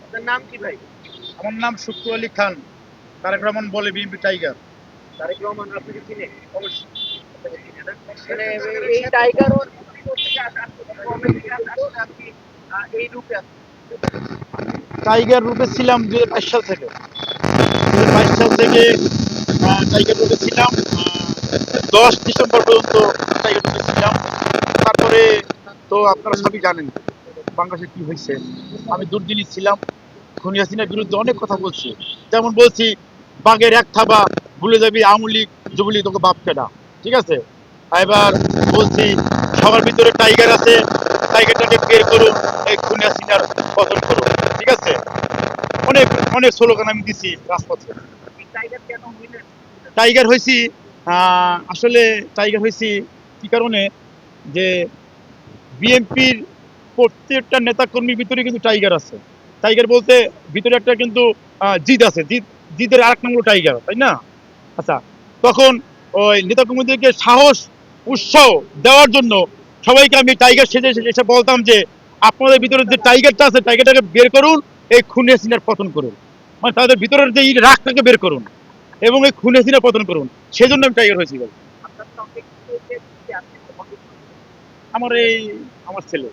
আপনার নাম কি ভাই? আমার নাম শুক্র আলী খান। তারেক রহমান বলে বিএনপি টাইগার। তারেক রহমান আপনাকে চিনে? অবশ্যই আপনাকে চিনে না? মানে এই টাইগার ওর থেকে কবে থেকে আসলে আপনি এই রূপে আছেন? টাইগার রূপে ছিলাম 2022 সাল থেকে। 2022 সাল থেকে টাইগার রূপে ছিলাম। 10 ডিসেম্বর পর্যন্ত টাইগার রূপে ছিলাম। তারপরে তো আপনারা সবই জানেন বাংলাদেশে কি হয়েছে। আমি দুর্দিনই ছিলাম। খুনি হাসিনার বিরুদ্ধে অনেক কথা বলছি। যেমন বলছি, বাঘের এক থাবা ভুলে যাবি আওয়ামী লীগ যুবলীগ তোকে বাপ কেডা। ঠিক আছে। এবার বলছি, সবার ভিতরে টাইগার আছে, টাইগারটাকে বের করুন, এই খুনি হাসিনার পতন করুন। ঠিক আছে। অনেক অনেক স্লোগান আমি দিছি রাজপথে। এই টাইগার কেন হইলেন? টাইগার হয়েছি, আসলে টাইগার হয়েছি কি কারণে, যে বিএনপির প্রত্যেকটা নেতা কর্মীর ভিতরে কিন্তু টাইগার আছে। টাইগার বলতে ভিতরে একটা কিন্তু জিদ আছে, জিদের আরেক নাম হলো টাইগার, তাই না? আচ্ছা, তখন ওই নেতা কর্মীদেরকে সাহস উৎসাহ দেওয়ার জন্য সবাইকে আমি টাইগার সেজে সেজে এসে বলতাম যে আপনাদের ভিতরে যে টাইগারটা আছে টাইগারটাকে বের করুন, এই খুনি হাসিনার পতন করুন। মানে তাদের ভিতরের যে এই রাগটাকে বের করুন এবং এই খুনি হাসিনার পতন করুন। সেজন্য আমি টাইগার হয়েছি ভাই। আপনার সঙ্গে কি আছে? আমার এই আমার ছেলে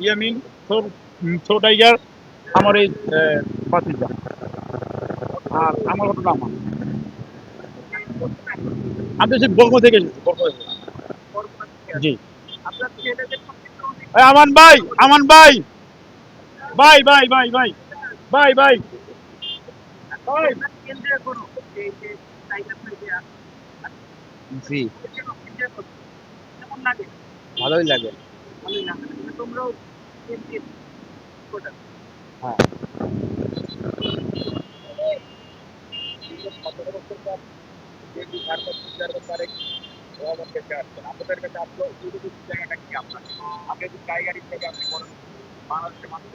ইয়ামিন, ছোট টাইগার, আমার এই বাতিজা, আর আমার ঘটনা আমার। আমি হচ্ছে বঙ্গ থেকে এসেছি, বঙ্গ থেকে। জি। আপনার ছেলেদের সঙ্গে তো অনেক এই আমান ভাই, আমান ভাই, ভাই ভাই ভাই ভাই ভাই ভাই ভাই। কেন্দ্রে করো এই যে টাইগার থেকে জি, কেন্দ্রে করো কেমন লাগে? ভালোই লাগে। ভালোই লাগে। তোমরাও কেন্দ্রে কোটা হ্যাঁ। আপনাদের কাছে আসলো এই জায়গাটা কি আপনার? আপনি যদি টাইগার হিসেবে আপনি বলেন বাংলাদেশের মানুষ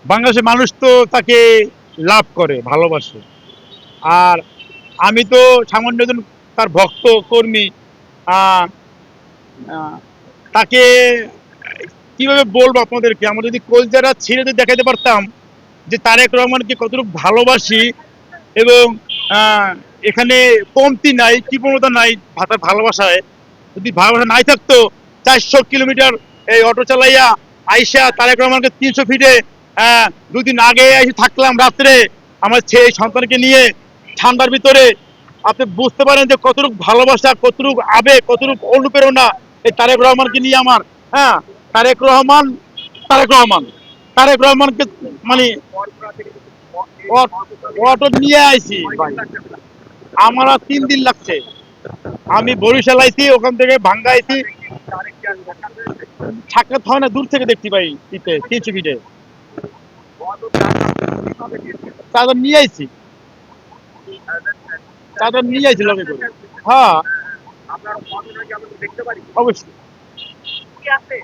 বাংলাদেশের মানুষ তো তাকে লাভ করে, ভালোবাসে। আর আমি তো সামান্য একজন তার ভক্ত কর্মী। আহ, আহ, তাকে কিভাবে বলবো আপনাদেরকে, আমরা যদি কলজারা ছিঁড়ে যদি দেখাতে পারতাম যে তারেক রহমানকে কতটুকু ভালোবাসি, এবং আহ, এখানে কমতি নাই, কৃপণতা নাই, তার ভালোবাসায়। যদি ভালোবাসা নাই থাকতো, 400 কিলোমিটার এই অটো চালাইয়া আইসা তারেক রহমানকে 300 ফিটে 2 দিন আগে এসে থাকলাম রাত্রে আমার ছেলে সন্তানকে নিয়ে ঠান্ডার ভিতরে। আপনি বুঝতে পারেন যে কতটুকু ভালোবাসা, কতটুকু আবেগ, কতটুকু অনুপ্রেরণা এই তারেক রহমানকে নিয়ে আমার। হ্যাঁ, তারেক রহমান, তারেক রহমান, তারেক রহমানকে মানে অটো নিয়ে আইছি ভাই। আমার আর 3 দিন লাগছে। আমি বরিশাল আইছি, ওখান থেকে ভাঙ্গা আইছি। সাক্ষাৎ হয় না, দূর থেকে দেখছি ভাই। 300 ফিটে চাদর নিয়ে আইছি, চাদর নিয়ে আইছি লগে করে। হ্যাঁ, আপনার মনে কি আমরা দেখতে পারি? অবশ্যই। কি আছে?